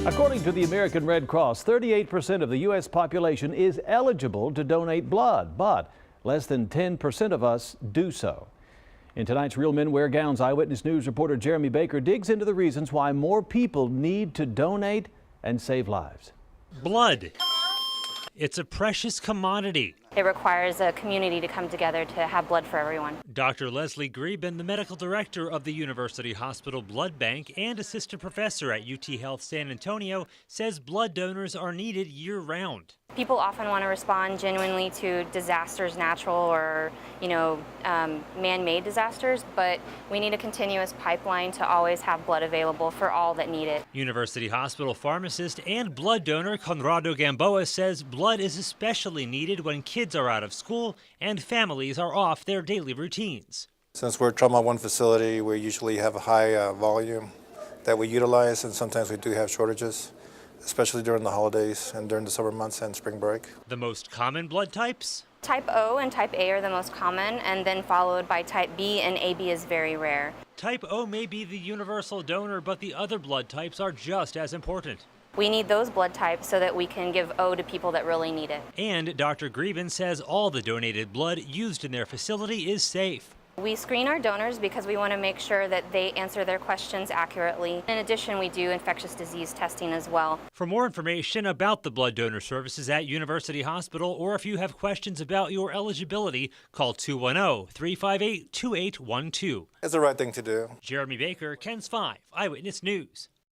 According to the American Red Cross, 38% of the U.S. population is eligible to donate blood, but less than 10% of us do so. In tonight's Real Men Wear Gowns, Eyewitness News reporter Jeremy Baker digs into the reasons why more people need to donate and save lives. Blood. It's a precious commodity. It requires a community to come together to have blood for everyone. Dr. Leslie Greben, the medical director of the University Hospital Blood Bank and assistant professor at UT Health San Antonio, says blood donors are needed year-round. People often want to respond genuinely to disasters, natural or, man-made disasters, but we need a continuous pipeline to always have blood available for all that need it. University Hospital pharmacist and blood donor Conrado Gamboa says blood is especially needed when kids are out of school and families are off their daily routines. Since we're a Trauma One facility, we usually have a high volume that we utilize, and sometimes we do have shortages, especially during the holidays and during the summer months and spring break. The most common blood types? Type O and type A are the most common, and then followed by type B, and AB is very rare. Type O may be the universal donor, but the other blood types are just as important. We need those blood types so that we can give O to people that really need it. And Dr. Greben says all the donated blood used in their facility is safe. We screen our donors because we want to make sure that they answer their questions accurately. In addition, we do infectious disease testing as well. For more information about the blood donor services at University Hospital, or if you have questions about your eligibility, call 210-358-2812. It's the right thing to do. Jeremy Baker, KENS 5 Eyewitness News.